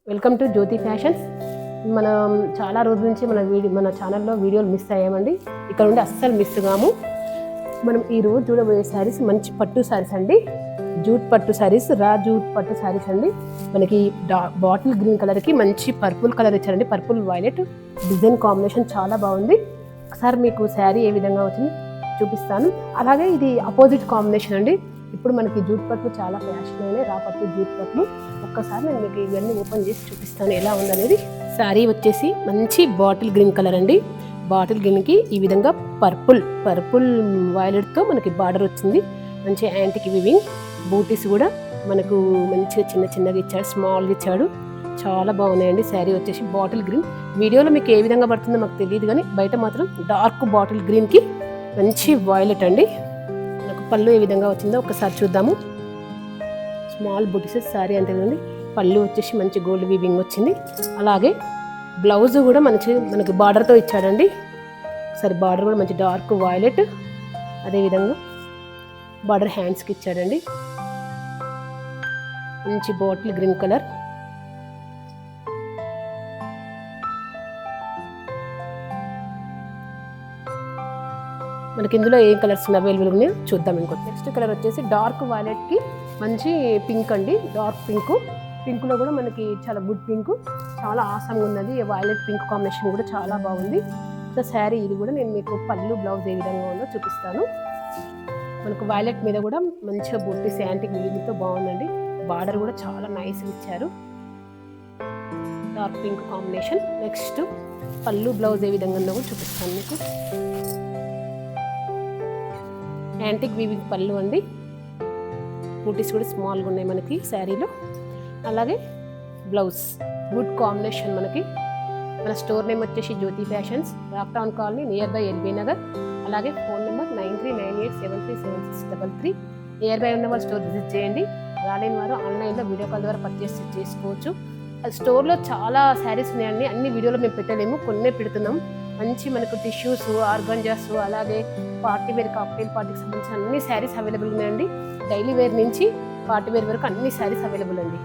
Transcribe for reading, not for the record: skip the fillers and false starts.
Welcome to Jyothi fashions. మనం చాలా రోజుల నుంచి మన ఛానల్లో వీడియోలు మిస్ అయ్యామండి. ఇక్కడ నుండి అస్సలు మిస్ కాము. మనం ఈరోజు చూడబోయే శారీస్ మంచి పట్టు శారీస్ అండి. జూట్ పట్టు శారీస్, జూట్ పట్టు శారీస్ అండి. మనకి బాటిల్ గ్రీన్ కలర్కి మంచి పర్పుల్ కలర్ ఇచ్చారండి. పర్పుల్ వైలెట్ డిజైన్ కాంబినేషన్ చాలా బాగుంది. ఒకసారి మీకు శారీ ఏ విధంగా వచ్చింది చూపిస్తాను. అలాగే ఇది అపోజిట్ కాంబినేషన్ అండి. ఇప్పుడు మనకి జూట్ పట్లు చాలా ఫ్యాషన్ అయినాయి. పట్టు జూట్ పట్లు ఒక్కసారి నేను మీకు ఇవన్నీ ఓపెన్ చేసి చూపిస్తాను ఎలా ఉందనేది. శారీ వచ్చేసి మంచి బాటిల్ గ్రీన్ కలర్ అండి. బాటిల్ గ్రీన్కి ఈ విధంగా పర్పుల్ వైలెట్తో మనకి బార్డర్ వచ్చింది. మంచి యాంటిక్ వివింగ్ బూటీస్ కూడా మనకు మంచిగా చిన్నగా ఇచ్చాడు, స్మాల్గా ఇచ్చాడు. చాలా బాగున్నాయండి. శారీ వచ్చేసి బాటిల్ గ్రీన్. వీడియోలో మీకు ఏ విధంగా పడుతుందో మాకు తెలియదు, కానీ బయట మాత్రం డార్క్ బాటిల్ గ్రీన్కి మంచి వైలెట్ అండి. మనకు పళ్ళు ఏ విధంగా వచ్చిందో ఒకసారి చూద్దాము. స్మాల్ బుటీస్ శారీ అంతే కదండి. పళ్ళు వచ్చేసి మంచి గోల్డ్ వీవింగ్ వచ్చింది. అలాగే బ్లౌజ్ కూడా మనకి బార్డర్తో ఇచ్చాడండి. ఒకసారి బార్డర్ కూడా మంచి డార్క్ వైలెట్, అదేవిధంగా బార్డర్ హ్యాండ్స్కి ఇచ్చాడండి. మంచి బాటిల్ గ్రీన్ కలర్. మనకి ఇందులో ఏ కలర్స్ అవైలబుల్ ఉన్నాయో చూద్దాం. నెక్స్ట్ కలర్ వచ్చేసి డార్క్ వైలెట్కి మంచి పింక్ అండి. డార్క్ పింక్లో కూడా మనకి చాలా గుడ్ పింక్, చాలా ఆసంగా ఉన్నది. వైలెట్ పింక్ కాంబినేషన్ కూడా చాలా బాగుంది. సో శారీ ఇది కూడా నేను మీకు పళ్ళు బ్లౌజ్ ఏ విధంగా ఉందో చూపిస్తాను. మనకు వైలెట్ మీద కూడా మంచిగా బుట్టి యాంటిక్ వీవింగ్తో బాగుందండి. బార్డర్ కూడా చాలా నైస్గా ఇచ్చారు. Dark pink combination. నెక్స్ట్ పళ్ళు బ్లౌజ్ ఏ విధంగా ఉందో కూడా చూపిస్తాను మీకు. యాంటిక్ వీవింగ్ పళ్ళు అండి. బూటీస్ కూడా స్మాల్గా ఉన్నాయి మనకి శారీలో. అలాగే బ్లౌజ్ గుడ్ కాంబినేషన్. మన స్టోర్ నేమ్ వచ్చేసి Jyothi fashions, Rocktown colony, near by LB Nagar. అలాగే ఫోన్ నెంబర్ 9398733633. నియర్ బై ఉన్న వాళ్ళు స్టోర్ విజిట్ చేయండి. రాలేని వారు ఆన్లైన్లో వీడియో కాల్ ద్వారా పర్చేస్ చేసుకోవచ్చు. స్టోర్లో చాలా శారీస్ ఉన్నాయండి. అన్ని వీడియోలో మేము పెట్టలేము, కొన్నే పెడుతున్నాం. మంచి మనకు టిష్యూస్, ఆర్గంజాస్, అలాగే పార్టీ వేర్, కాక్టైల్ పార్టీకి సంబంధించిన అన్ని శారీస్ అవైలబుల్ ఉన్నాయండి. డైలీ వేర్ నుంచి పార్టీ వేర్ వరకు అన్ని శారీస్ అవైలబుల్ అండి.